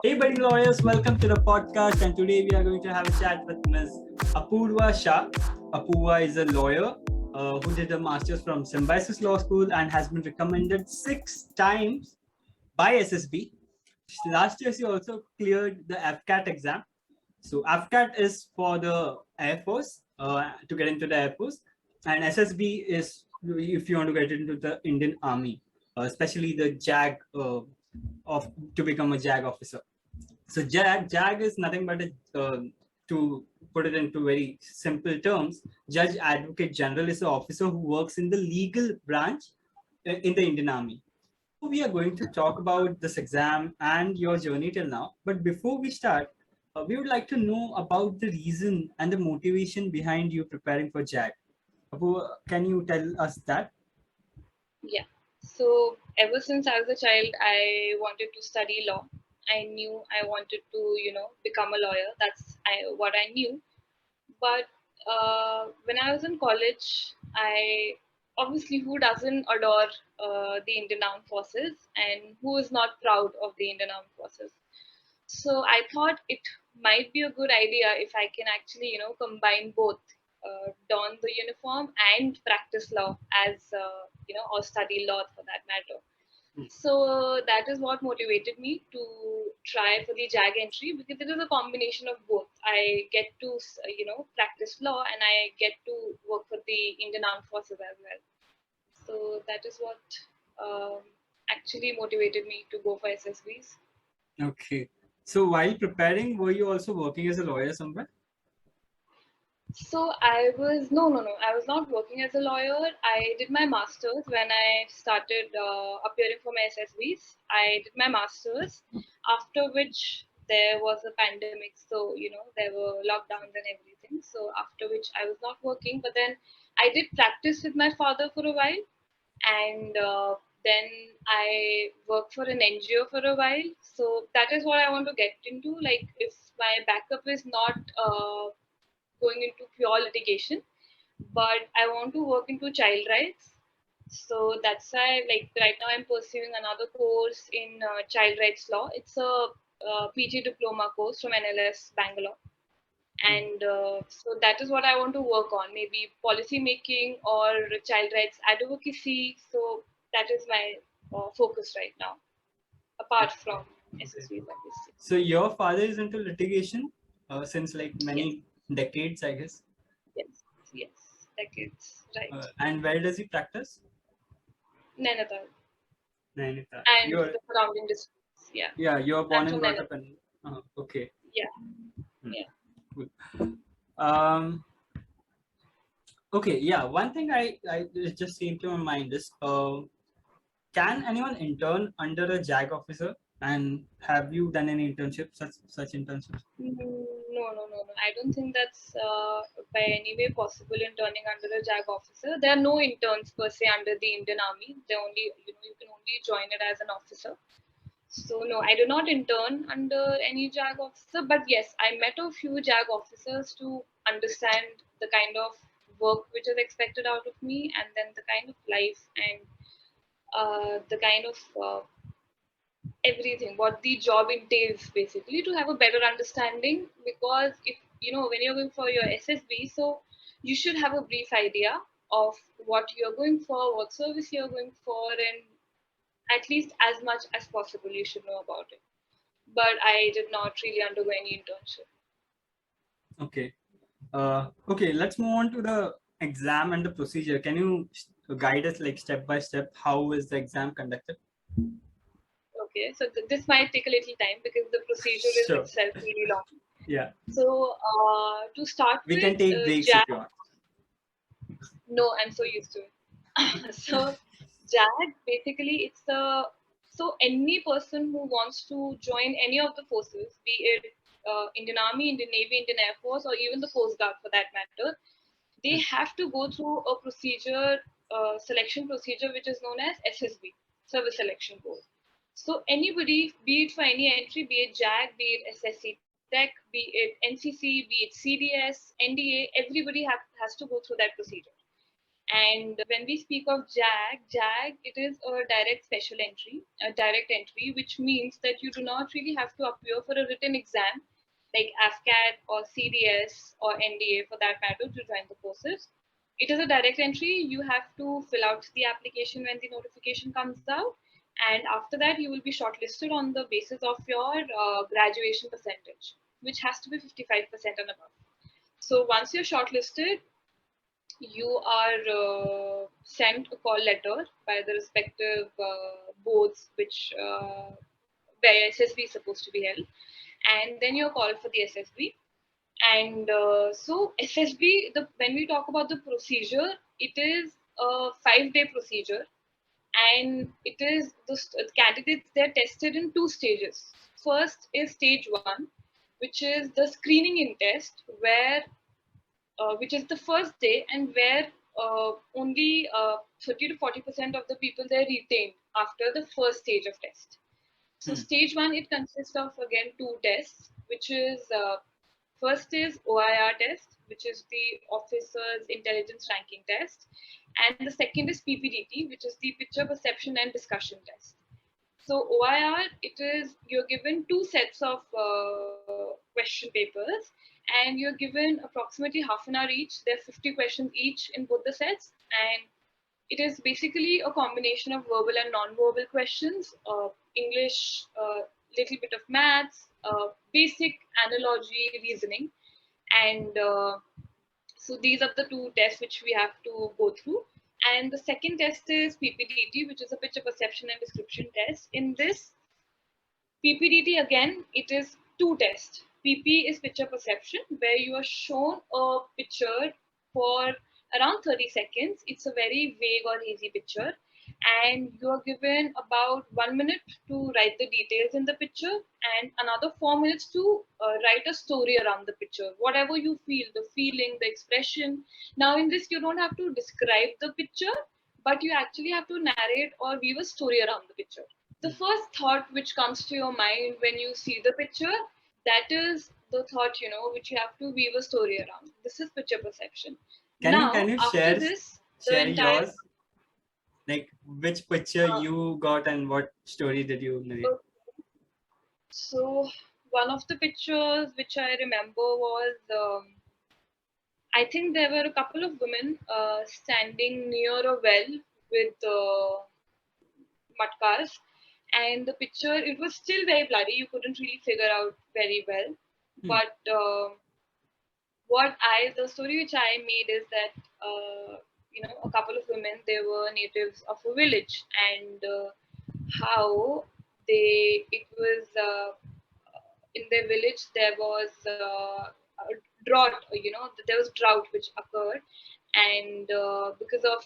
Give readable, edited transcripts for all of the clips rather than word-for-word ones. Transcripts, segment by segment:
Hey, buddy lawyers, welcome to the podcast. And today we are going to have a chat with Ms. Apurwa Shah. Apurwa is a lawyer who did a master's from Symbiosis Law School and has been recommended 6 times by SSB. Last year, she also cleared the AFCAT exam. So, AFCAT is for the Air Force to get into the Air Force, and SSB is if you want to get into the Indian Army, especially the JAG of to become a JAG officer. So JAG is nothing but to put it into very simple terms, Judge Advocate General is an officer who works in the legal branch in the Indian Army. We are going to talk about this exam and your journey till now. But before we start, we would like to know about the reason and the motivation behind you preparing for JAG. Apu, can you tell us that? Yeah. So ever since I was a child, I wanted to study law. I knew I wanted to, become a lawyer. That's what I knew. But when I was in college, I obviously who doesn't adore the Indian Armed Forces and who is not proud of the Indian Armed Forces. So I thought it might be a good idea if I can actually, combine both, don the uniform and practice law as, or study law for that matter. So that is what motivated me to try for the JAG entry because it is a combination of both. I get to, practice law and I get to work for the Indian Armed Forces as well. So that is what actually motivated me to go for SSBs. Okay. So while preparing, were you also working as a lawyer somewhere? So I was no. I was not working as a lawyer. I did my masters when I started appearing for my SSBs. I did my masters, after which there was a pandemic. So there were lockdowns and everything. So after which I was not working. But then I did practice with my father for a while, and then I worked for an NGO for a while. So that is what I want to get into. Like if my backup is not going into pure litigation, but I want to work into child rights. So that's why, like right now, I'm pursuing another course in child rights law. It's a PG diploma course from NLS Bangalore, and so that is what I want to work on. Maybe policy making or child rights advocacy. So that is my focus right now, apart from SSVs, obviously. So your father is into litigation since like Yes, many decades, I guess. yes, yes. Decades, right? And where does he practice? Nainatal Nainital. and You're the surrounding districts. Yeah, you're I'm born and from brought Nainatal. up in. Okay. Yeah, Hmm. yeah. Good. Um. Okay. Yeah. One thing I it just came to my mind is can anyone intern under a JAG officer? And have you done any internships, such internships? No. I don't think that's by any way possible in turning under a JAG officer. There are no interns per se under the Indian Army. They only, you can only join it as an officer. So no, I do not intern under any JAG officer. But yes, I met a few JAG officers to understand the kind of work which is expected out of me, and then the kind of life and the kind of everything what the job entails, basically to have a better understanding. Because if when you're going for your SSB, so you should have a brief idea of what you're going for, what service you're going for, and at least as much as possible you should know about it. But I did not really undergo any internship. Okay. Okay. Let's move on to the exam and the procedure. Can you guide us like step by step? How is the exam conducted? Okay, so this might take a little time because the procedure is Sure. itself really long. Yeah. So to start We with, can take breaks if JAG. you want. No, I'm so used to it. So JAG basically it's a so any person who wants to join any of the forces, be it Indian Army, Indian Navy, Indian Air Force, or even the Coast Guard for that matter, they have to go through a procedure, selection procedure, which is known as SSB, Service Selection Board. So anybody, be it for any entry, be it JAG, be it SSC Tech, be it NCC, be it CDS, NDA, everybody has to go through that procedure. And when we speak of JAG, it is a direct special entry, a direct entry, which means that you do not really have to appear for a written exam like AFCAT or CDS or NDA for that matter to join the courses. It is a direct entry. You have to fill out the application when the notification comes out. And after that, you will be shortlisted on the basis of your graduation percentage, which has to be 55% and above. So once you're shortlisted, you are sent a call letter by the respective boards where SSB is supposed to be held, and then you're called for the SSB. And so SSB, when we talk about the procedure, it is a 5-day procedure, and it is the candidates, they're tested in 2 stages. First is stage 1, which is the screening in test, where which is the first day, and where only 30 to 40% of the people they're retained after the first stage of test. So stage 1, it consists of again 2 tests, which is first is OIR test, which is the officer's intelligence ranking test, and the second is PPDT, which is the picture perception and discussion test. So OIR, it is you're given 2 sets of question papers, and you're given approximately half an hour each. There are 50 questions each in both the sets, and it is basically a combination of verbal and non-verbal questions, English, little bit of maths, basic analogy reasoning, and so these are the 2 tests which we have to go through. And the second test is PPDT, which is a picture perception and description test. In this PPDT, again, it is 2 tests. PP is picture perception, where you are shown a picture for around 30 seconds. It's a very vague or hazy picture, and you are given about 1 minute to write the details in the picture, and another 4 minutes to write a story around the picture, whatever you feel, the feeling, the expression. Now in this, you don't have to describe the picture, but you actually have to narrate or weave a story around the picture. The first thought which comes to your mind when you see the picture, that is the thought, which you have to weave a story around. This is picture perception. Can you After this, share yours? Like which picture you got and what story did you narrate? So one of the pictures which I remember was, I think there were a couple of women standing near a well with matkars, and the picture, it was still very blurry. You couldn't really figure out very well. But the story which I made is that a couple of women, they were natives of a village, and how it was in their village there was a drought. There was drought which occurred, and because of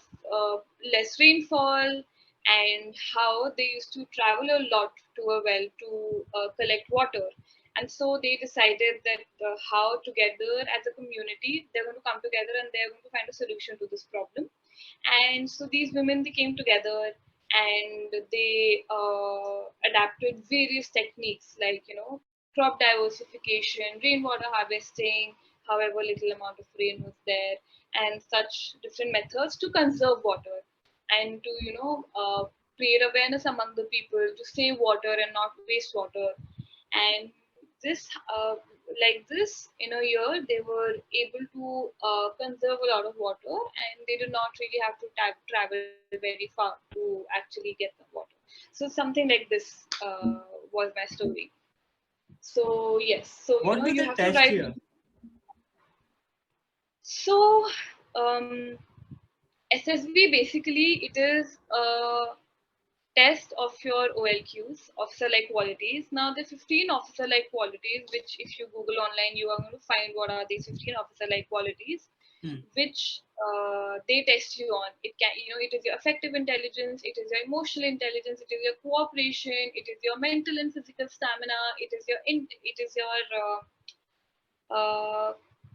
less rainfall, and how they used to travel a lot to a well to collect water. And so they decided that how together as a community they're going to come together and they're going to find a solution to this problem. And so these women, they came together, and they adapted various techniques like crop diversification, rainwater harvesting, however little amount of rain was there, and such different methods to conserve water, and to create awareness among the people to save water and not waste water. And this like this, in a year they were able to conserve a lot of water, and they did not really have to travel very far to actually get the water. So something like this was my story. So yes, so you have to write here? So SSB, basically it is a test of your OLQs, officer-like qualities. Now the 15 officer-like qualities, which if you Google online, you are going to find what are these 15 officer-like qualities, which they test you on. It can, it is your affective intelligence, it is your emotional intelligence, it is your cooperation, it is your mental and physical stamina, it is your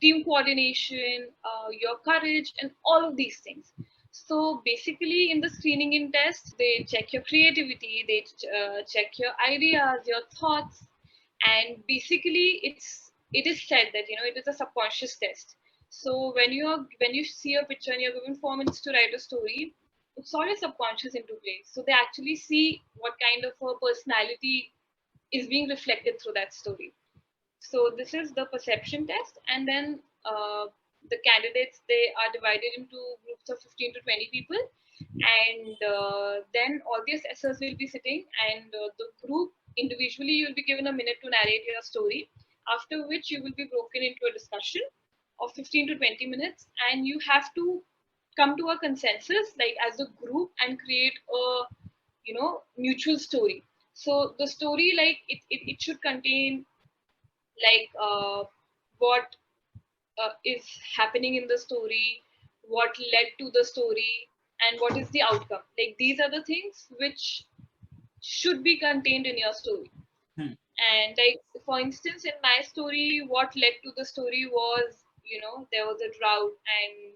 team coordination, your courage, and all of these things. So basically, in the screening in test, they check your creativity, they check your ideas, your thoughts, and basically, it is said that it is a subconscious test. So when you see a picture and you're given 4 minutes to write a story, it's all your subconscious into play. So they actually see what kind of a personality is being reflected through that story. So this is the perception test, and then the candidates, they are divided into groups of 15 to 20 people, and then all the assessors will be sitting, and the group individually you'll be given a minute to narrate your story. After which you will be broken into a discussion of 15 to 20 minutes, and you have to come to a consensus like as a group and create a mutual story. So the story, like it should contain like what is happening in the story, what led to the story, and what is the outcome. Like these are the things which should be contained in your story. Hmm. And like for instance, in my story, what led to the story was, there was a drought, and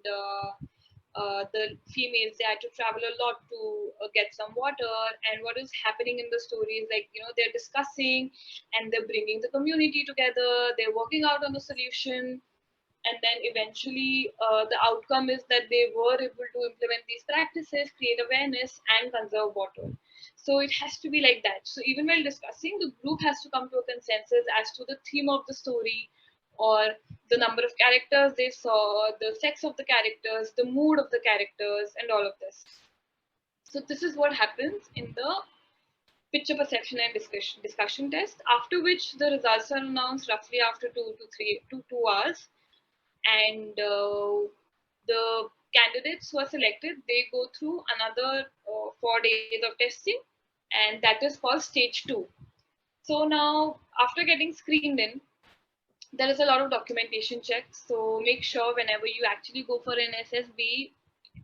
the females, they had to travel a lot to get some water. And what is happening in the story is like, they're discussing and they're bringing the community together, they're working out on the solution, and then eventually the outcome is that they were able to implement these practices, create awareness, and conserve water. So it has to be like that. So even while discussing, the group has to come to a consensus as to the theme of the story, or the number of characters they saw, the sex of the characters, the mood of the characters, and all of this. So this is what happens in the picture perception and discussion test, after which the results are announced roughly after 2 hours. And the candidates who are selected, they go through another 4 days of testing, and that is called stage 2. So now, after getting screened in, there is a lot of documentation checks. So make sure whenever you actually go for an SSB,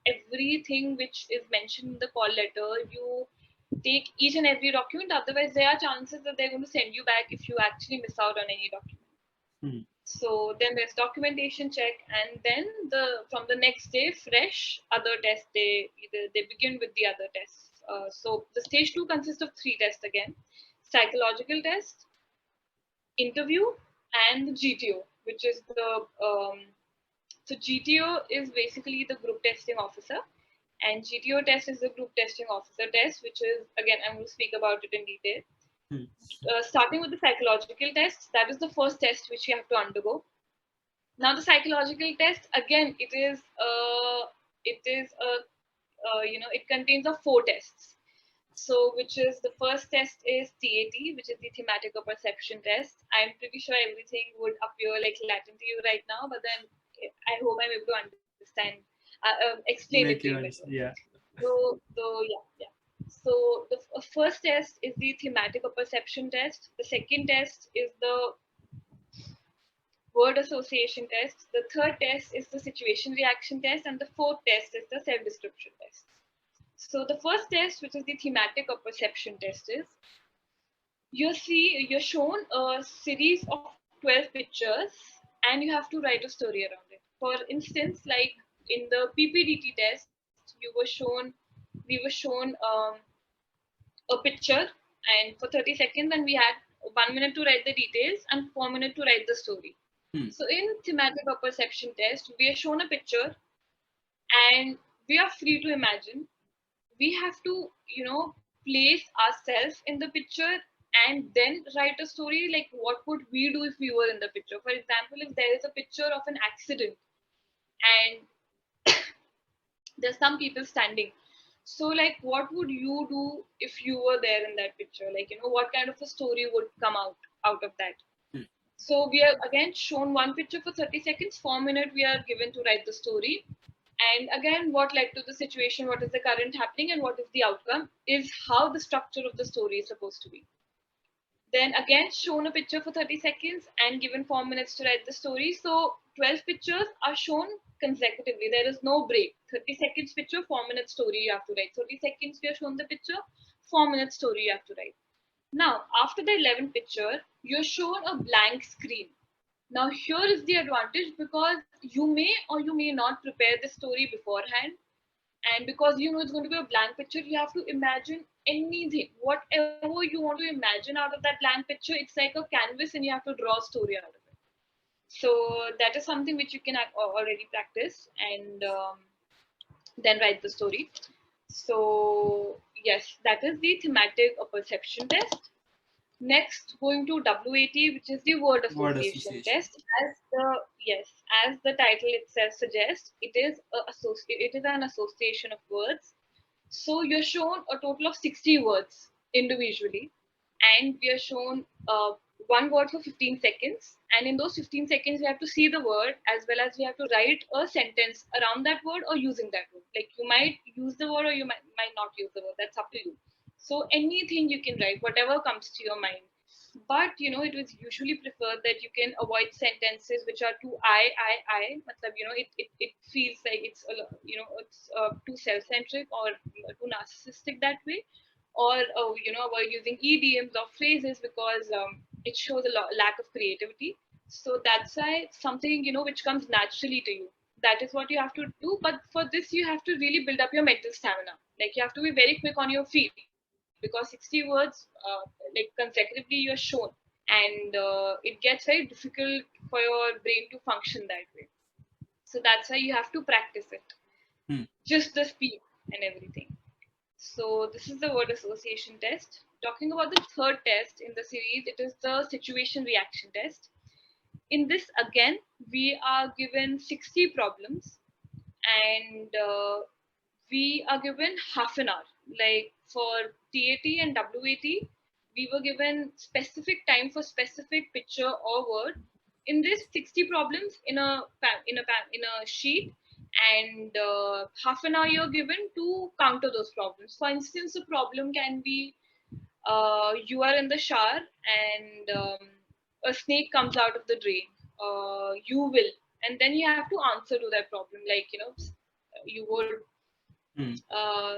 everything which is mentioned in the call letter, you take each and every document. Otherwise, there are chances that they're going to send you back if you actually miss out on any document. Hmm. So then there's documentation check, and then from the next day, fresh other tests. They begin with the other tests. So the stage 2 consists of 3 tests again: psychological test, interview, and the GTO, which is the so GTO is basically the group testing officer, and GTO test is the group testing officer test, which is, again, I'm going to speak about it in detail. Hmm. Starting with the psychological test, that is the first test which you have to undergo. Now the psychological test, again, it contains of 4 tests. So which is, the first test is TAT, which is the thematic or perception test. I'm pretty sure everything would appear like Latin to you right now, but then I hope I'm able to understand, explain Make it to you you understand. better. Yeah. Yeah. So the first test is the thematic or perception test. The second test is the word association test. The third test is the situation reaction test, and the fourth test is the self description test. So the first test, which is the thematic or perception test, is you're shown a series of 12 pictures, and you have to write a story around it. For instance, like in the PPDT test, we were shown a picture, and for 30 seconds, and we had 1 minute to write the details and 4 minutes to write the story. Hmm. So in thematic or perception test, we are shown a picture, and we are free to imagine. We have to, place ourselves in the picture and then write a story. Like, what would we do if we were in the picture? For example, if there is a picture of an accident, and there's some people standing, so like what would you do if you were there in that picture? Like, what kind of a story would come out of that? Hmm. So we are again shown one picture for 30 seconds, 4 minutes we are given to write the story. And again, what led to the situation, what is the current happening, and what is the outcome, is how the structure of the story is supposed to be. Then again, shown a picture for 30 seconds and given 4 minutes to write the story. So 12 pictures are shown consecutively. There is no break. 30 seconds picture, 4 minutes story you have to write. 30 seconds we are shown the picture, 4 minutes story you have to write. Now, after the 11th picture, you're shown a blank screen. Now, here is the advantage, because you may or you may not prepare the story beforehand. And because you know it's going to be a blank picture, you have to imagine anything, whatever you want to imagine out of that blank picture. It's like a canvas, and you have to draw a story out of it. So that is something which you can already practice, and then write the story. So yes, that is the thematic or perception test. Next, going to WAT, which is the word Word association association. test. As the title itself suggests, it is an association of words. So you're shown a total of 60 words individually, and we are shown one word for 15 seconds. And in those 15 seconds, we have to see the word as well as we have to write a sentence around that word or using that word. Like you might use the word or you might not use the word. That's up to you. So anything you can write, whatever comes to your mind. But it was usually preferred that you can avoid sentences which are too I. Matlab, it feels like it's it's too self-centric or too narcissistic that way, or avoid using idioms or phrases because it shows a lack of creativity. So that's why something which comes naturally to you, that is what you have to do. But for this you have to really build up your mental stamina. Like you have to be very quick on your feet because 60 words like consecutively you're shown, and it gets very difficult for your brain to function that way. So that's why you have to practice it, Hmm. just the speed and everything. So this is the word association test. Talking about the third test in the series, it is the situation reaction test. In this, again, we are given 60 problems, and we are given half an hour. Like for TAT and WAT, we were given specific time for specific picture or word. In this, 60 problems in a sheet, and half an hour you're given to counter those problems. For instance, a problem can be you are in the shower and a snake comes out of the drain. You will, and then you have to answer to that problem. Like you would Hmm.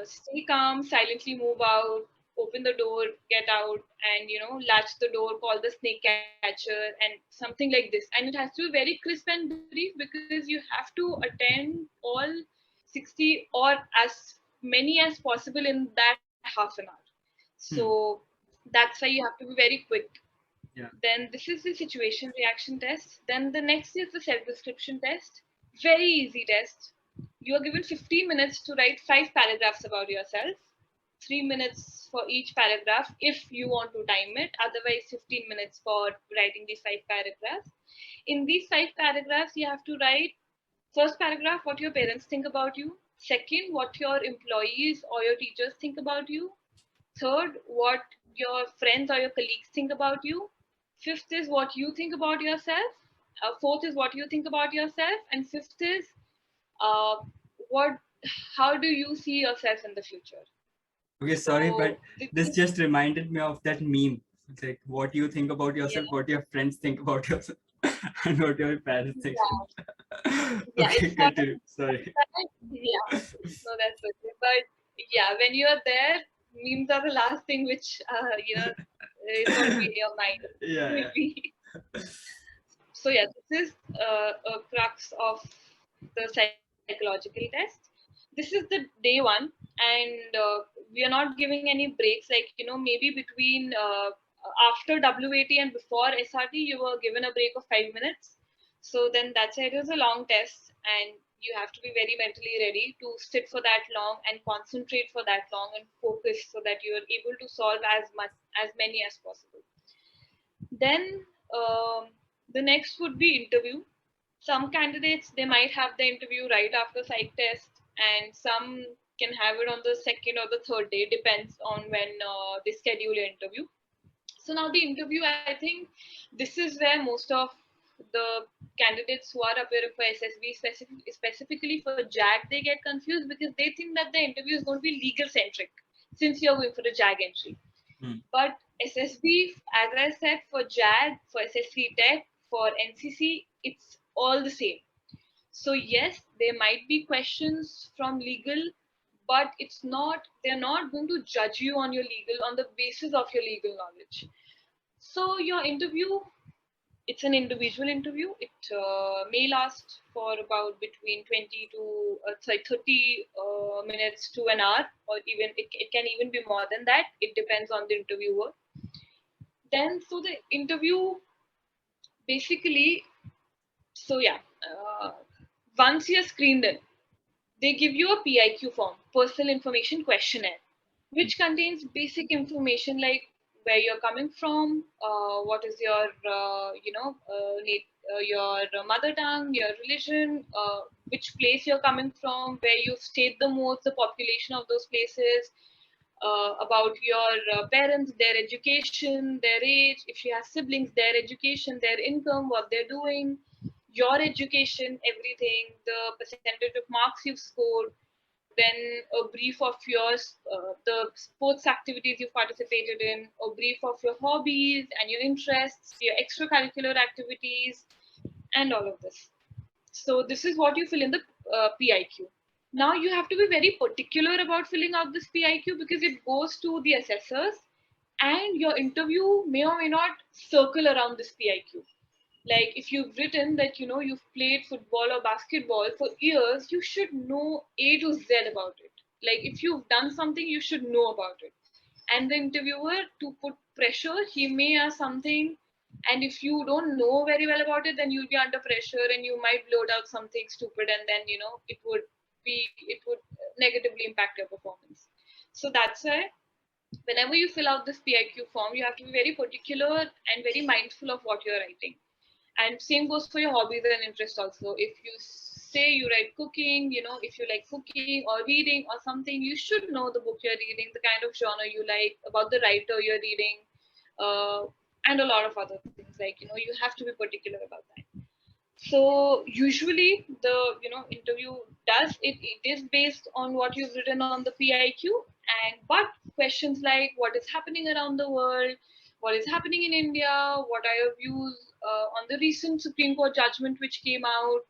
stay calm, silently move out, open the door, get out, and latch the door, call the snake catcher, and something like this. And it has to be very crisp and brief because you have to attend all 60 or as many as possible in that half an hour. So Hmm. that's why you have to be very quick. Yeah. Then this is the situation reaction test. Then the next is the self description test. Very easy test. You are given 15 minutes to write 5 paragraphs about yourself. 3 minutes for each paragraph if you want to time it. Otherwise, 15 minutes for writing these 5 paragraphs. In these 5 paragraphs, you have to write first paragraph what your parents think about you. Second, what your employees or your teachers think about you. Third, what your friends or your colleagues think about you. Fifth is what you think about yourself. Fourth is what you think about yourself. And fifth is uh, what how do you see yourself in the future. Okay, sorry, but So this just reminded me of that meme. It's like what you think about yourself, yeah, what your friends think about yourself, and what your parents think. yeah, yeah, Okay, it's not continue. Sorry. yeah, no, that's okay. But yeah, when you are there, memes are the last thing which is going to be in your mind. Yeah, yeah. Maybe. So yeah, this is a crux of the psychological test. This is the day one, and we are not giving any breaks. Like maybe between after WAT and before SRT, you were given a break of 5 minutes. So then that's it. It is a long test, and you have to be very mentally ready to sit for that long and concentrate for that long and focus so that you are able to solve as many as possible. Then the next would be interview. Some candidates, they might have the interview right after psych test, and some can have it on the second or the third day, depends on when they schedule an interview. So now the interview, I think this is where most of the candidates who are appearing for SSB, specifically for JAG, they get confused because they think that the interview is going to be legal centric since you're going for a JAG entry. Hmm. But SSB, as I said, for JAG, for SSC Tech, for NCC, it's all the same. So yes, there might be questions from legal, but they're not going to judge you on your legal on the basis of your legal knowledge. So your interview, it's an individual interview. It may last for about between 20 to 30 minutes to an hour, or even it can even be more than that. It depends on the interviewer. Then so the interview, basically So yeah, once you're screened in, they give you a PIQ form, personal information questionnaire, which contains basic information like where you're coming from, what is your, your mother tongue, your religion, which place you're coming from, where you've stayed the most, the population of those places, about your parents, their education, their age, if you have siblings, their education, their income, what they're doing, your education, everything, the percentage of marks you've scored, then a brief of yours, the sports activities you've participated in, a brief of your hobbies and your interests, your extracurricular activities, and all of this. So this is what you fill in the PIQ. Now you have to be very particular about filling out this PIQ because it goes to the assessors, and your interview may or may not circle around this PIQ. Like if you've written that you've played football or basketball for years, you should know A to Z about it. Like if you've done something, you should know about it. And the interviewer, to put pressure, he may ask something, and if you don't know very well about it, then you'll be under pressure and you might blurt out something stupid, and then it would negatively impact your performance. So that's why whenever you fill out this PIQ form, you have to be very particular and very mindful of what you're writing. And same goes for your hobbies and interests also. If you say you like cooking, if you like cooking or reading or something, you should know the book you're reading, the kind of genre you like, about the writer you're reading, uh, and a lot of other things. Like you have to be particular about that. So usually the interview does it is based on what you've written on the PIQ, and but questions like what is happening around the world, what is happening in India, what are your views on the recent Supreme Court judgment which came out,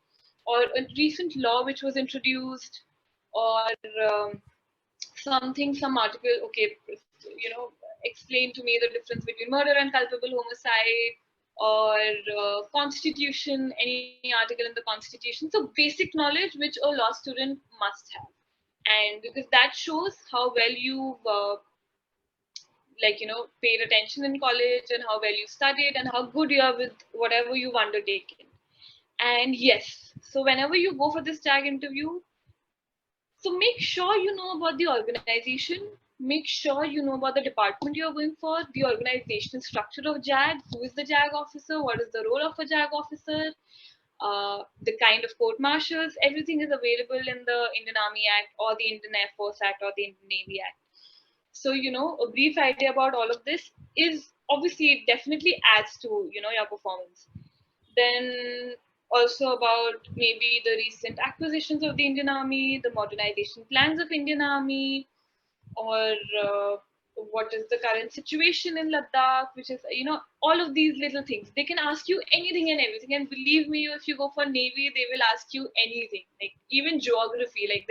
or a recent law which was introduced, or um, some article, okay, explain to me the difference between murder and culpable homicide, or constitution, any article in the constitution. So basic knowledge which a law student must have, and because that shows how well you paid attention in college, and how well you studied, and how good you are with whatever you've undertaken. And yes, so whenever you go for this tag interview, so make sure you know about the organization, make sure you know about the department you're going for, the organizational structure of JAG, who is the JAG officer, what is the role of a JAG officer, the kind of court martials, everything is available in the Indian Army Act or the Indian Air Force Act or the Indian Navy Act. So, a brief idea about all of this is obviously it definitely adds to, your performance. Then also about maybe the recent acquisitions of the Indian Army, the modernization plans of Indian Army, or what is the current situation in Ladakh, which is, all of these little things. They can ask you anything and everything. And believe me, if you go for Navy, they will ask you anything, like even geography. Like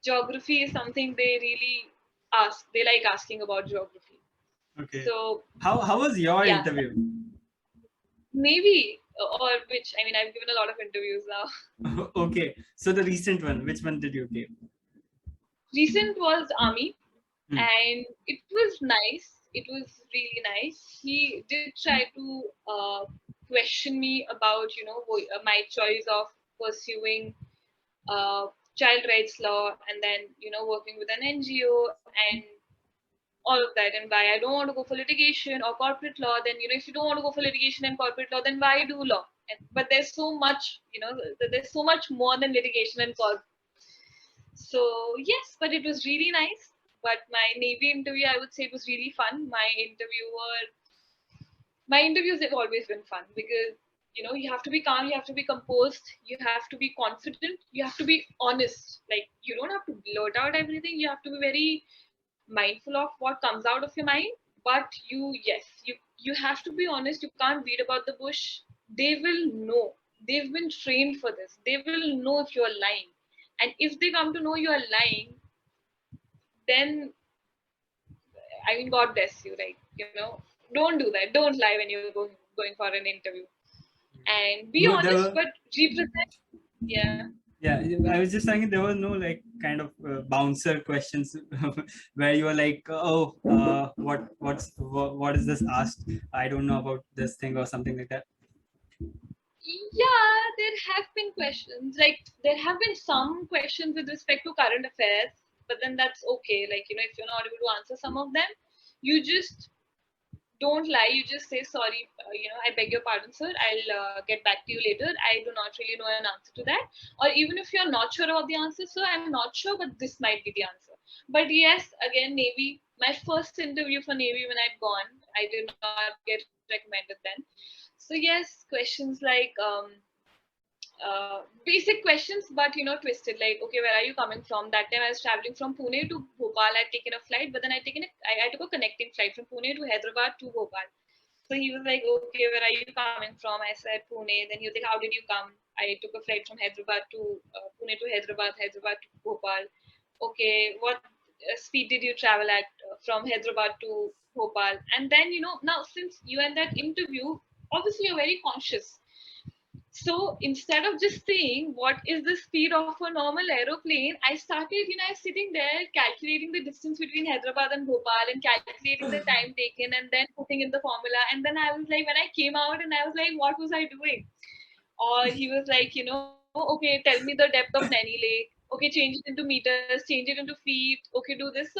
geography is something they really ask. They like asking about geography. Okay. So how was your yeah, interview? Navy, or which, I mean, I've given a lot of interviews now. Okay, so the recent one, which one did you give? Recent was Army, and it was nice. It was really nice. He did try to question me about, my choice of pursuing child rights law, and then, working with an NGO and all of that, and why I don't want to go for litigation or corporate law. Then, if you don't want to go for litigation and corporate law, then why do law? But there's so much, there's so much more than litigation and corp. So yes, but it was really nice. But my Navy interview, I would say it was really fun. My interviews have always been fun because you have to be calm, you have to be composed, you have to be confident, you have to be honest. Like you don't have to blurt out everything. You have to be very mindful of what comes out of your mind. But you have to be honest. You can't beat about the bush. They will know. They've been trained for this. They will know if you're lying. And if they come to know you are lying, then I mean, God bless you. Like, don't do that. Don't lie when you're going for an interview. And be honest, but represent. Yeah. Yeah, I was just saying there was no like kind of bouncer questions where you were like, oh, what is this asked? I don't know about this thing or something like that. Yeah, there have been questions. Like, there have been some questions with respect to current affairs, but then that's okay. Like, if you're not able to answer some of them, you just don't lie. You just say, sorry, I beg your pardon, sir. I'll get back to you later. I do not really know an answer to that. Or even if you're not sure about the answer, sir, I'm not sure, but this might be the answer. But yes, again, Navy, my first interview for Navy when I'd gone, I did not get recommended then. So yes, questions like basic questions, but twisted. Like, okay, where are you coming from? That time I was traveling from Pune to Bhopal. I'd taken a flight, but then I took a connecting flight from Pune to Hyderabad to Bhopal. So he was like, okay, where are you coming from? I said Pune. Then he was like, how did you come? I took a flight from Hyderabad to Pune to Hyderabad, Hyderabad to Bhopal. Okay, what speed did you travel at from Hyderabad to Bhopal? And then now since you had that interview, obviously you're very conscious. So instead of just saying what is the speed of a normal aeroplane, I started, I was sitting there calculating the distance between Hyderabad and Bhopal and calculating the time taken and then putting in the formula. And then I was like, when I came out and I was like, what was I doing? Or he was like, okay, tell me the depth of Naini Lake. Okay, change it into meters, change it into feet. Okay, do this. So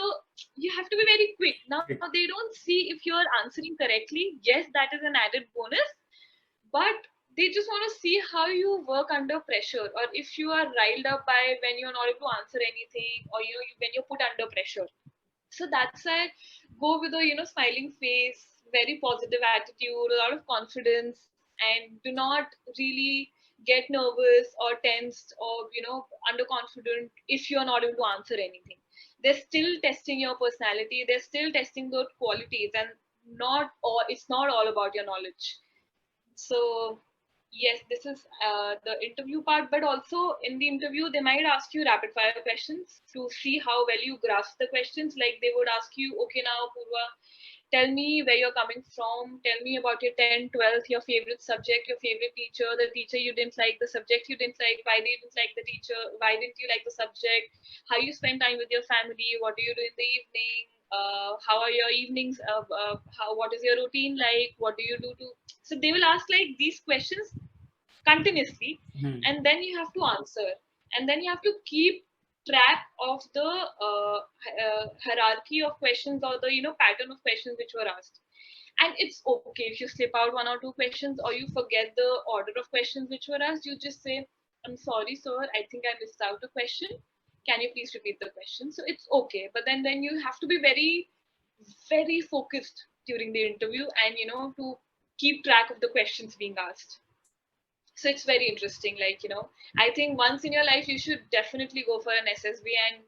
you have to be very quick. Now they don't see if you're answering correctly. Yes, that is an added bonus, but they just want to see how you work under pressure, or if you are riled up by when you're not able to answer anything, or when you're put under pressure. So that's why go with a smiling face, very positive attitude, a lot of confidence, and do not really get nervous or tensed or underconfident if you're not able to answer anything. They're still testing your personality, they're still testing those qualities, and not all it's not all about your knowledge. So yes, this is the interview part, but also in the interview they might ask you rapid fire questions to see how well you grasp the questions. Like they would ask you, okay, now Purva, tell me where you're coming from, tell me about your 10th, 12th, your favorite subject, your favorite teacher, the teacher you didn't like, the subject you didn't like, why didn't you like the teacher, why didn't you like the subject, how you spend time with your family, what do you do in the evening, how are your evenings, what is your routine like, what do you do to. So they will ask like these questions continuously, and then you have to answer, and then you have to keep track of the hierarchy of questions, or the pattern of questions which were asked. And it's okay if you slip out one or two questions, or you forget the order of questions which were asked. You just say, I'm sorry sir, I think I missed out a question, can you please repeat the question? So it's okay, but then you have to be very very focused during the interview, and to keep track of the questions being asked. So it's very interesting. Like, I think once in your life you should definitely go for an SSB, and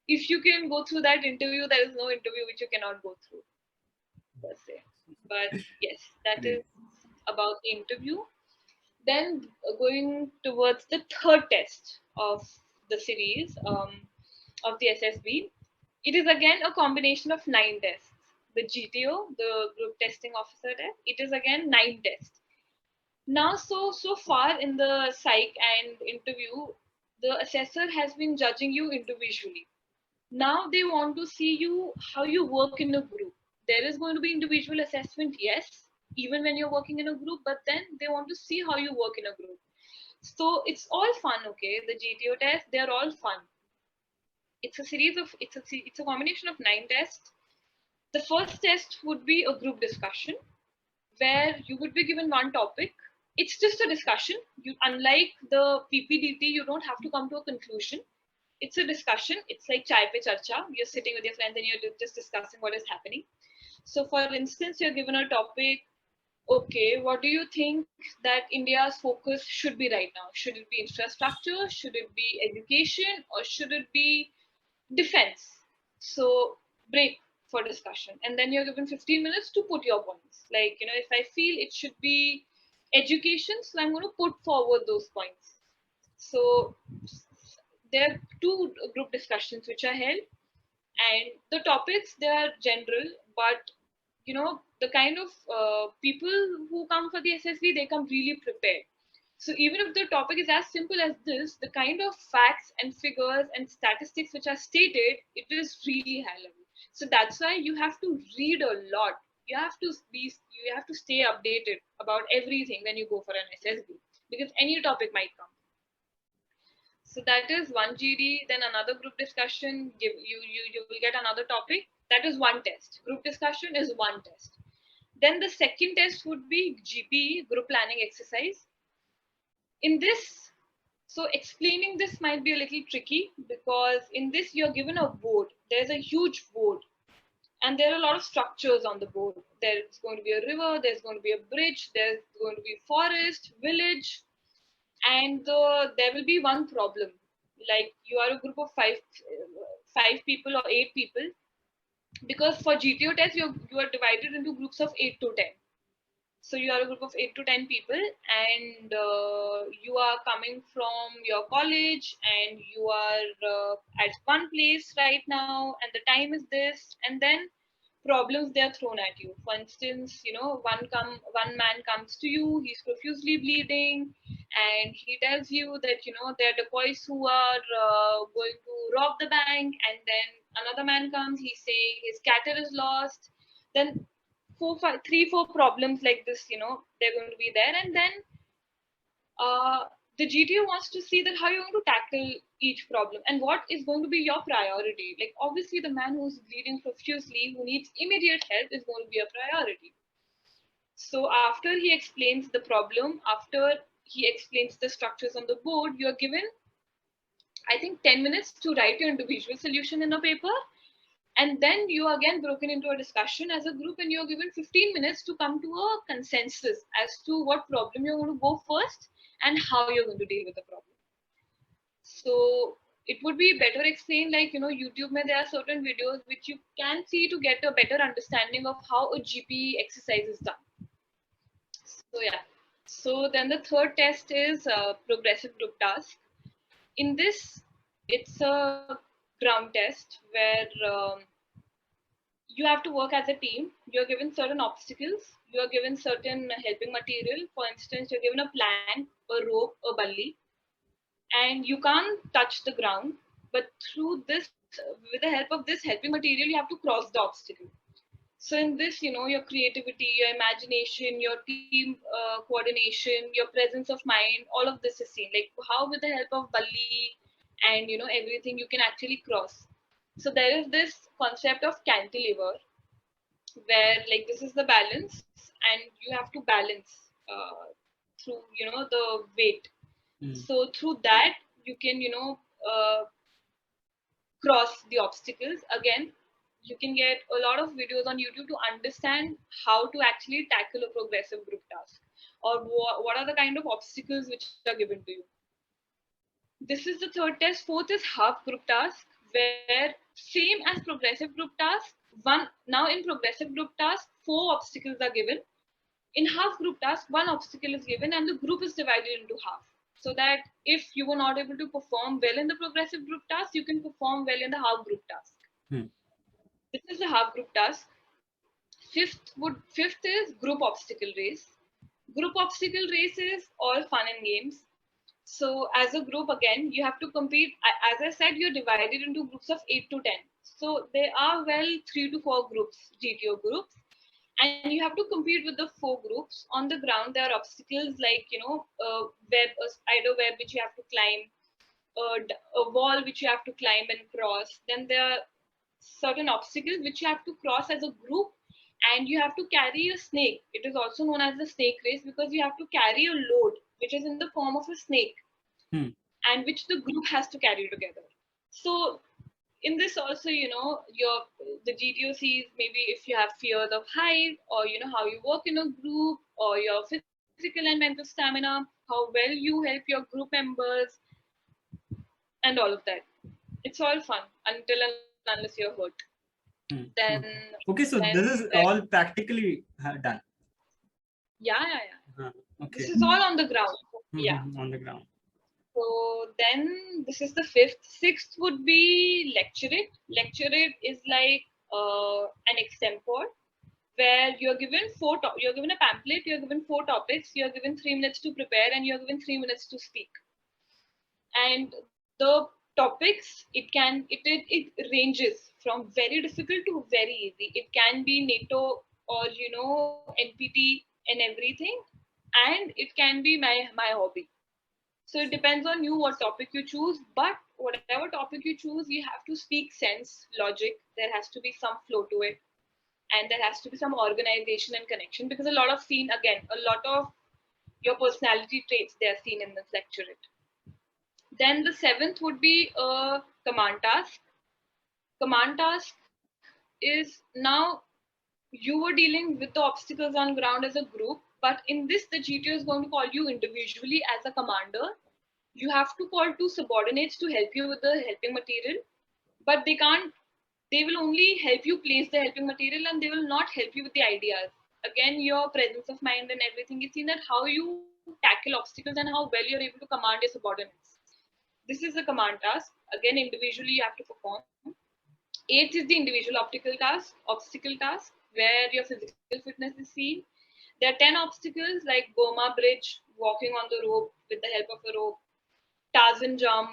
if you can go through that interview, there is no interview which you cannot go through, per se. But yes, that is about the interview. Then going towards the third test of the series, of the SSB, it is again a combination of 9 tests. The GTO, the group testing officer test, it is again 9 tests. Now, so far in the psych and interview, the assessor has been judging you individually. Now they want to see you how you work in a group. There is going to be individual assessment, yes, even when you're working in a group, but then they want to see how you work in a group. So it's all fun, okay? The GTO tests, they're all fun. It's a combination of 9 tests. The first test would be a group discussion where you would be given one topic. It's just a discussion. Unlike the PPDT, you don't have to come to a conclusion. It's a discussion. It's like chai pe charcha. You're sitting with your friends and you're just discussing what is happening. So, for instance, you're given a topic. Okay, what do you think that India's focus should be right now? Should it be infrastructure? Should it be education? Or should it be defense? So, break for discussion. And then you're given 15 minutes to put your points. Like, if I feel it should be education, so I'm going to put forward those points. So, there are 2 group discussions which are held, and the topics, they are general, but the kind of people who come for the SSB, they come really prepared. So even if the topic is as simple as this, the kind of facts and figures and statistics which are stated, it is really high level. So that's why you have to read a lot. you have to stay updated about everything when you go for an SSB, because any topic might come. So that is one GD. Then another group discussion, you will get another topic. That is one test. Group discussion is one test. Then the second test would be GP, group planning exercise. In this, so explaining this might be a little tricky, because in this you're given a board. There's a huge board, and there are a lot of structures on the board. There's going to be a river, there's going to be a bridge, there's going to be forest, village, and there will be one problem. Like you are a group of five people or 8 people, because for GTO test you are divided into groups of 8 to 10. So you are a group of 8 to 10 people, and you are coming from your college, and you are at one place right now, and the time is this, and then problems they are thrown at you. For instance, one man comes to you, he's profusely bleeding, and he tells you that there are dacoits who are going to rob the bank, and then another man comes, he's saying his cattle is lost. Then 4 problems like this, they're going to be there, and then the GTO wants to see that how you're going to tackle each problem and what is going to be your priority. Like obviously the man who's bleeding profusely, who needs immediate help, is going to be a priority. So after he explains the problem, after he explains the structures on the board, you're given, I think, 10 minutes to write your individual solution in a paper. And then you are again broken into a discussion as a group, and you're given 15 minutes to come to a consensus as to what problem you're going to go first and how you're going to deal with the problem. So it would be better explained, like, YouTube, there are certain videos which you can see to get a better understanding of how a GP exercise is done. So yeah. So then the third test is progressive group task. In this, it's a ground test where you have to work as a team. You're given certain obstacles. You are given certain helping material. For instance, you're given a plank, a rope, a bully, and you can't touch the ground. But through this, with the help of this helping material, you have to cross the obstacle. So in this, your creativity, your imagination, your team coordination, your presence of mind, all of this is seen. Like how with the help of bully and everything, you can actually cross. So there is this concept of cantilever, where like this is the balance, and you have to balance through the weight. So through that you can cross the obstacles. Again, you can get a lot of videos on YouTube to understand how to actually tackle a progressive group task, or what are the kind of obstacles which are given to you. This is the third test. Fourth is half group task, where same as progressive group task, now in progressive group task 4 obstacles are given. In half group task, 1 obstacle is given, and the group is divided into half, so that if you were not able to perform well in the progressive group task, you can perform well in the half group task. This is the half group task. Fifth is group obstacle race. Group obstacle race is all fun and games. So as a group, again, you have to compete. As I said, you're divided into groups of 8 to 10. So there are 3 to 4 groups, GTO groups, and you have to compete with the 4 groups. On the ground, there are obstacles like a spider web which you have to climb, a wall which you have to climb and cross. Then there are certain obstacles which you have to cross as a group, and you have to carry a snake. It is also known as the snake race, because you have to carry a load which is in the form of a snake, and which the group has to carry together. So in this also, the GTO sees maybe if you have fears of height, or how you work in a group, or your physical and mental stamina, how well you help your group members, and all of that. It's all fun until and unless you're hurt. Then okay, so this is all practically done. Yeah. Okay. This is all on the ground. Yeah, on the ground. So then this is the 5th. 6th would be lecture it. Lecture it is like an extempore, where you're given you're given a pamphlet, you're given 4 topics, you're given 3 minutes to prepare, and you're given 3 minutes to speak. And the topics, it ranges from very difficult to very easy. It can be NATO or NPT and everything, and it can be my hobby. So it depends on you what topic you choose, but whatever topic you choose, you have to speak sense, logic. There has to be some flow to it, and there has to be some organization and connection, because a lot of your personality traits they are seen in this lecturate. Then the seventh would be a command task. Command task is now you were dealing with the obstacles on ground as a group, but in this the GTO is going to call you individually as a commander. You have to call two subordinates to help you with the helping material, but they will only help you place the helping material, and they will not help you with the ideas. Again, your presence of mind and everything is seen, that how you tackle obstacles and how well you're able to command your subordinates. This is a command task. Again, individually you have to perform. Eighth is the individual obstacle task, where your physical fitness is seen. There are 10 obstacles like Goma Bridge, walking on the rope with the help of a rope, Tarzan jump,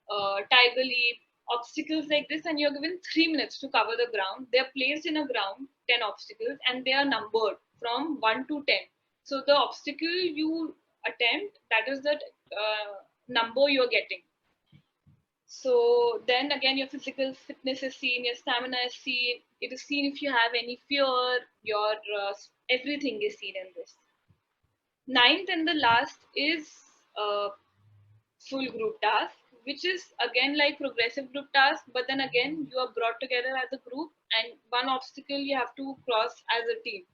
tiger leap, obstacles like this, and you're given 3 minutes to cover the ground. They're placed in a ground, 10 obstacles, and they are numbered from 1 to 10. So the obstacle you attempt, that is the number you're getting. So then again, your physical fitness is seen, your stamina is seen. It is seen if you have any fear, your everything is seen in this. Ninth and the last is full group task, which is again like progressive group task, but then again you are brought together as a group, and one obstacle you have to cross as a team.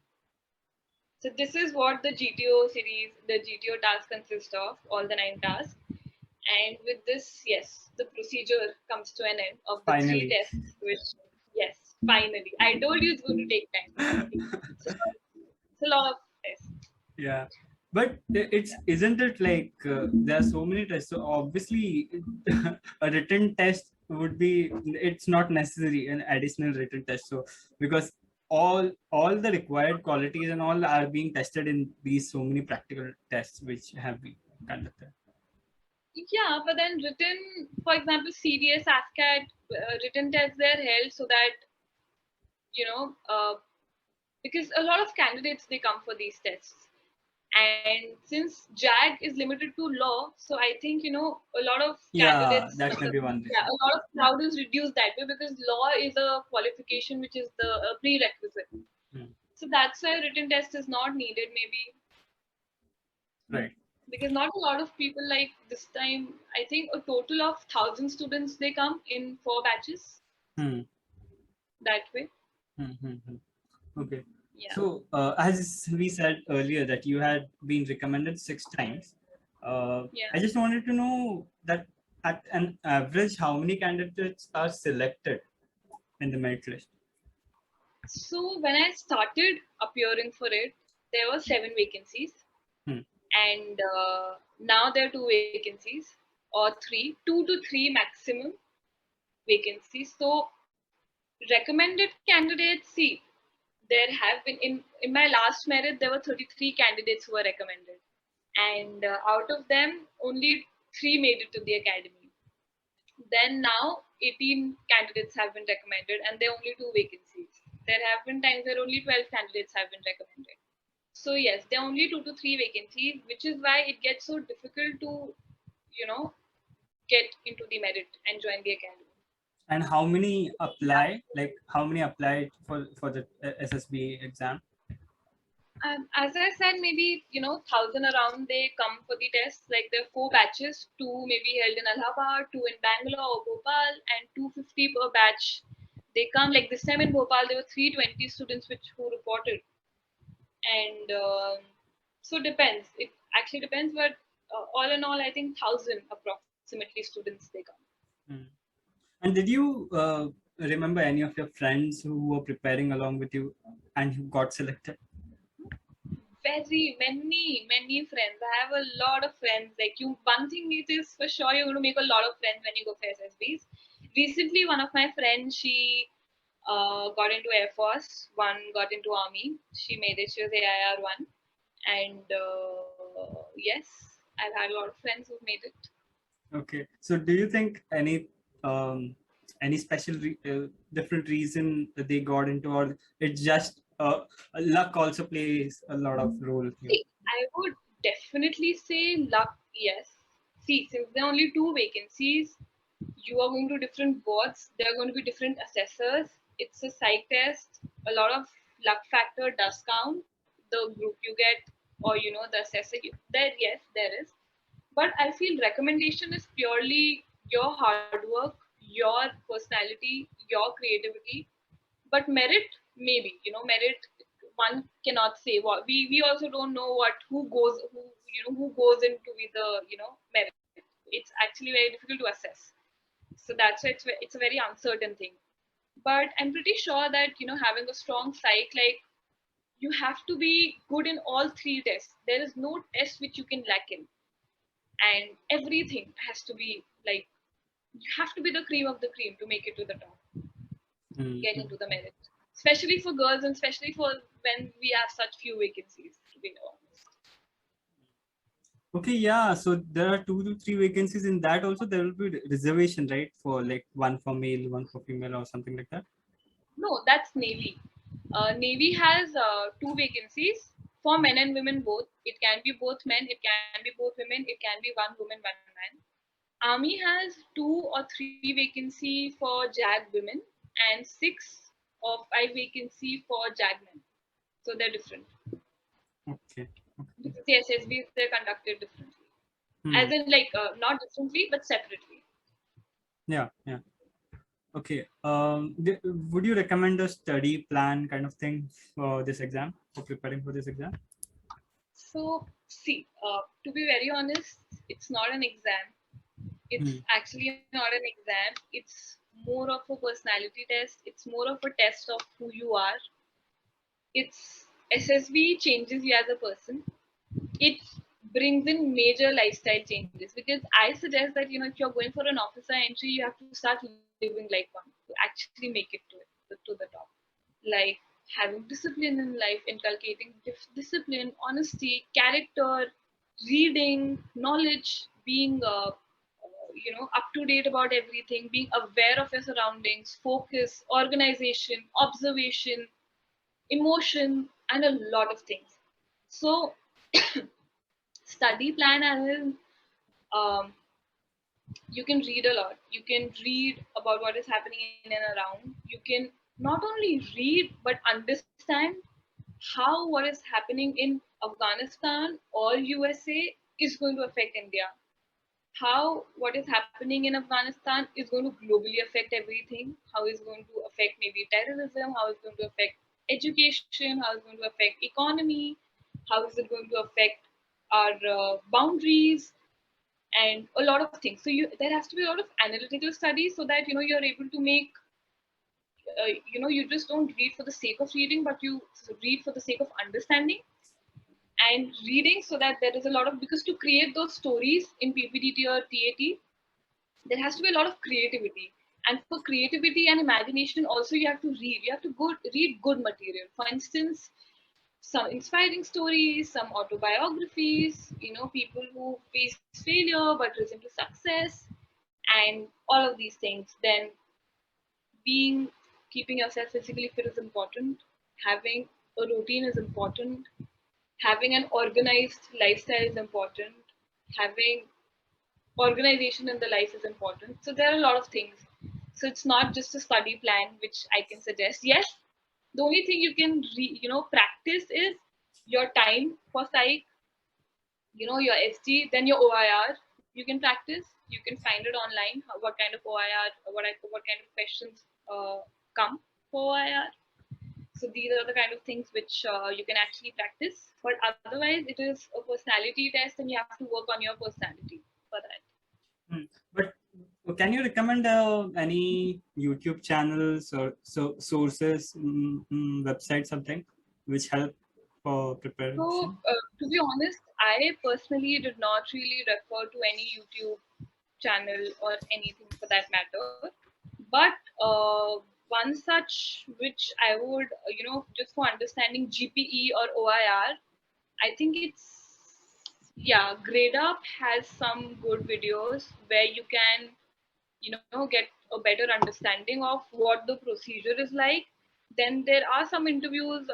So this is what the GTO series, the GTO task consists of, all the 9 tasks. And with this, yes, the procedure comes to an end of the Finally. 3 tests, which, yes, finally. I told you it's going to take time. It's a lot of tests. Yeah, but isn't it like there are so many tests, so obviously a written test would be, it's not necessary an additional written test, so because all the required qualities and all are being tested in these so many practical tests which have been conducted. Yeah, but then written, for example, CDS, AFCAT, written tests they're held so that, you know, because a lot of candidates they come for these tests. And since JAG is limited to law, so I think a lot of candidates, that may be one reason. yeah, a lot of crowd is reduced that way, because law is a qualification which is the prerequisite. So that's why written test is not needed, maybe. Right. Because not a lot of people, like this time, I think a total of 1,000 students they come in 4 batches. That way. Okay. Yeah. So as we said earlier that you had been recommended 6 times, Yeah. I just wanted to know that at an average, how many candidates are selected in the merit list? So when I started appearing for it, there were 7 vacancies, and now there are 2 vacancies, or 3, 2 to 3 maximum vacancies. So recommended candidates, see, there have been in my last merit there were 33 candidates who were recommended, and out of them only 3 made it to the academy. Then now 18 candidates have been recommended, and there are only 2 vacancies. There have been times where only 12 candidates have been recommended. So yes, there are only 2 to 3 vacancies, which is why it gets so difficult to get into the merit and join the academy. And how many apply? Like how many applied for the SSB exam? As I said, maybe 1,000 around they come for the tests. Like there are 4 batches, 2 maybe held in Allahabad, 2 in Bangalore or Bhopal, and 250 per batch. They come, like this time in Bhopal there were 320 students who reported, and so depends. It actually depends, but all in all, I think 1,000 approximately students they come. And did you remember any of your friends who were preparing along with you and who got selected? Very many friends. I have a lot of friends. Like you, one thing it is for sure, you're going to make a lot of friends when you go for SSBs. Recently, one of my friends, she got into Air Force, one got into Army. She made it. She was AIR one, and yes, I've had a lot of friends who've made it. Okay. So, do you think any special different reason that they got into, or it's just luck also plays a lot of role here. See, I would definitely say luck, yes. See, since there are only two vacancies, you are going to different boards, there are going to be different assessors. It's a psych test. A lot of luck factor does count. The group you get, or the assessor. There, yes, there is. But I feel recommendation is purely your hard work, your personality, your creativity. But merit, maybe merit, one cannot say. What we also don't know what who goes into the merit. It's actually very difficult to assess. So that's why it's a very uncertain thing. But I'm pretty sure that having a strong psych, like, you have to be good in all three tests. There is no test which you can lack in, and everything has to be like, you have to be the cream of the cream to make it to the top, get Mhm. into the merit, especially for girls, and especially for when we have such few vacancies, to be honest. Okay, yeah. So there are 2 to 3 vacancies in that. Also, there will be reservation, right? For like one for male, one for female, or something like that. No, that's Navy. Navy has two vacancies for men and women both. It can be both men, it can be both women, it can be one woman, one man. Army has 2 or 3 vacancy for JAG women and 6 or 5 vacancy for JAG men. So they're different. Okay. Okay. Because the SSBs, they're conducted differently. As Hmm. in, like, not differently, but separately. Yeah. Yeah. Okay. Would you recommend a study plan kind of thing for this exam, for preparing for this exam? So, see, to be very honest, it's not an exam. It's Hmm. actually not an exam. It's more of a personality test. It's more of a test of who you are. It's SSB changes you as a person. It brings in major lifestyle changes, because I suggest that if you're going for an officer entry, you have to start living like one to actually make it to the top. Like having discipline in life, inculcating discipline, honesty, character, reading, knowledge, being up to date about everything, being aware of your surroundings, focus, organization, observation, emotion, and a lot of things. So study plan as in, um, you can read a lot. You can read about what is happening in and around. You can not only read but understand how what is happening in Afghanistan or USA is going to affect India. How what is happening in Afghanistan is going to globally affect everything. How is going to affect maybe terrorism? How is going to affect education? How is going to affect economy? How is it going to affect our boundaries? And a lot of things. So there has to be a lot of analytical studies, so that you're able to make you just don't read for the sake of reading, but you read for the sake of understanding and reading, so that there is a lot of, because to create those stories in PPDT or TAT, there has to be a lot of creativity. And for creativity and imagination also, you have to read. You have to read good material. For instance, some inspiring stories, some autobiographies, people who face failure but risen to success, and all of these things. Then being keeping yourself physically fit is important. Having a routine is important. Having an organized lifestyle is important. Having organization in the life is important. So there are a lot of things. So it's not just a study plan which I can suggest. Yes, the only thing you can practice is your time for psych, your SG, then your OIR. You can practice. You can find it online. What kind of OIR, what kind of questions come for OIR. So these are the kind of things which you can actually practice. But otherwise, it is a personality test, and you have to work on your personality for that. Hmm. But can you recommend any YouTube channels or sources, websites, something which help for So, preparation? to be honest, I personally did not really refer to any YouTube channel or anything for that matter. But one such which I would, just for understanding GPE or OIR, I think yeah, Grade Up has some good videos where you can, get a better understanding of what the procedure is like. Then there are some interviews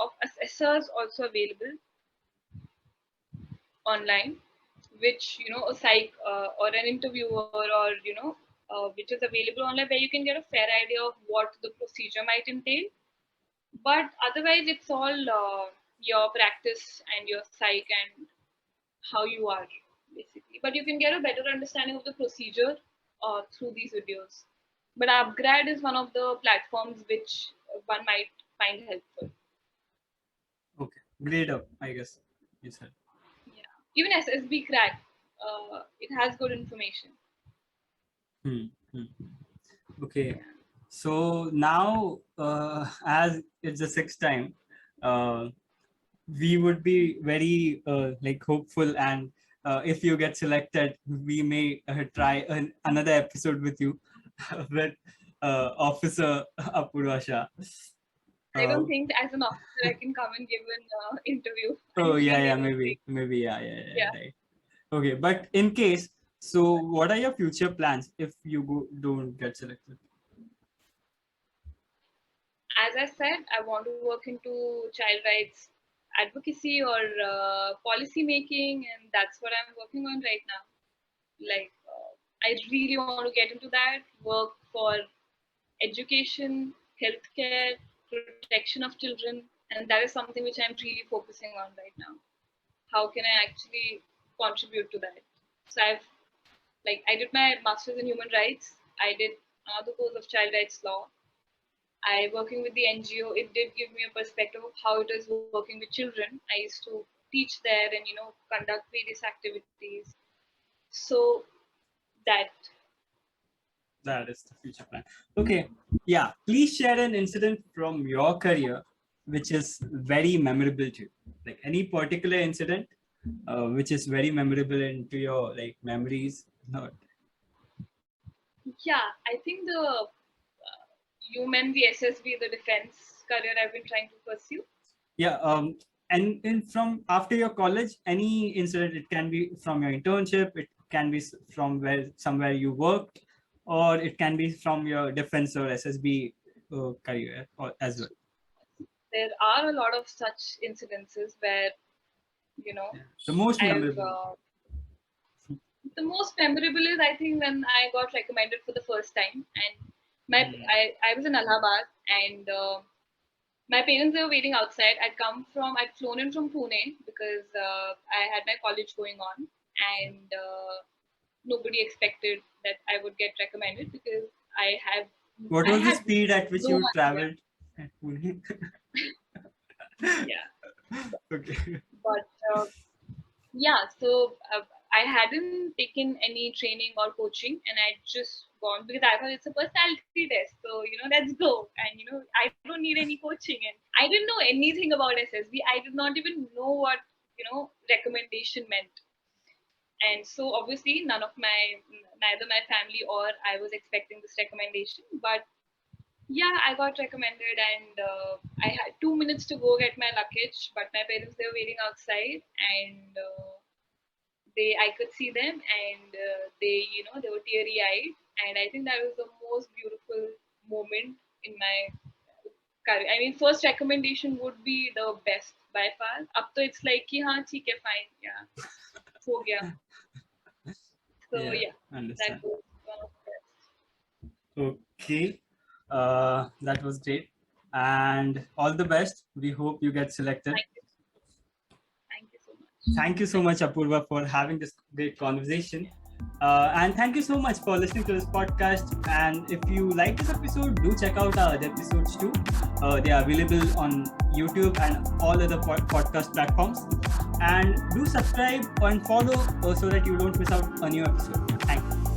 of assessors also available online, which a psych or an interviewer, or which is available online, where you can get a fair idea of what the procedure might entail. But otherwise, it's all your practice and your psych and how you are, basically. But you can get a better understanding of the procedure through these videos. But Upgrad is one of the platforms which one might find helpful. Okay, grade up, I guess you said. Yeah, even SSB crack, it has good information. Okay, so now as it's the sixth time, we would be very like hopeful, and if you get selected, we may try another episode with you with Officer Apurwa Shah. I don't think as an officer I can come and give an interview. Oh I'm yeah, really maybe, yeah, Yeah. right. Okay, but in case, so what are your future plans if you don't get selected? As I said, I want to work into child rights advocacy or policy making, and that's what I'm working on right now. Like, I really want to get into that, work for education, healthcare, protection of children, and that is something which I'm really focusing on right now. How can I actually contribute to that? So I did my master's in human rights. I did another course of child rights law. I working with the NGO, it did give me a perspective of how it is working with children. I used to teach there and conduct various activities. So that That is the future plan. Okay, yeah. Please share an incident from your career which is very memorable to you. Like any particular incident which is very memorable into your like memories. Not. yeah, I think you meant the SSB, the defense career I've been trying to pursue. Yeah. And from after your college, any incident. It can be from your internship. It can be from somewhere you worked, or it can be from your defense or SSB career as well. There are a lot of such incidences where The most I've memorable. the most memorable is, I think, when I got recommended for the first time, and I was in Allahabad, and my parents, they were waiting outside. I'd flown in from Pune because I had my college going on, and nobody expected that I would get recommended because What I was the had speed at which no you idea. traveled at Pune? Yeah. Okay. But yeah, so I hadn't taken any training or coaching, and I'd just gone because I thought it's a personality test. So let's go. And I don't need any coaching, and I didn't know anything about SSB. I did not even know what recommendation meant. And so obviously neither my family or I was expecting this recommendation. But yeah, I got recommended, and I had 2 minutes to go get my luggage, but my parents, they were waiting outside, and I could see them, and they were teary eyed, and I think that was the most beautiful moment in my career. I mean, first recommendation would be the best by far. Up to it's like ki haan, theek hai, fine, yeah, ho gaya. So yeah, understand. that was one of the best. Okay, that was great, and all the best. We hope you get selected. Thank you so much. Thank you so much, Apurva, for having this great conversation. And thank you so much for listening to this podcast. And if you like this episode, do check out our other episodes too. They are available on YouTube and all other podcast platforms. And do subscribe and follow so that you don't miss out on a new episode. Thank you.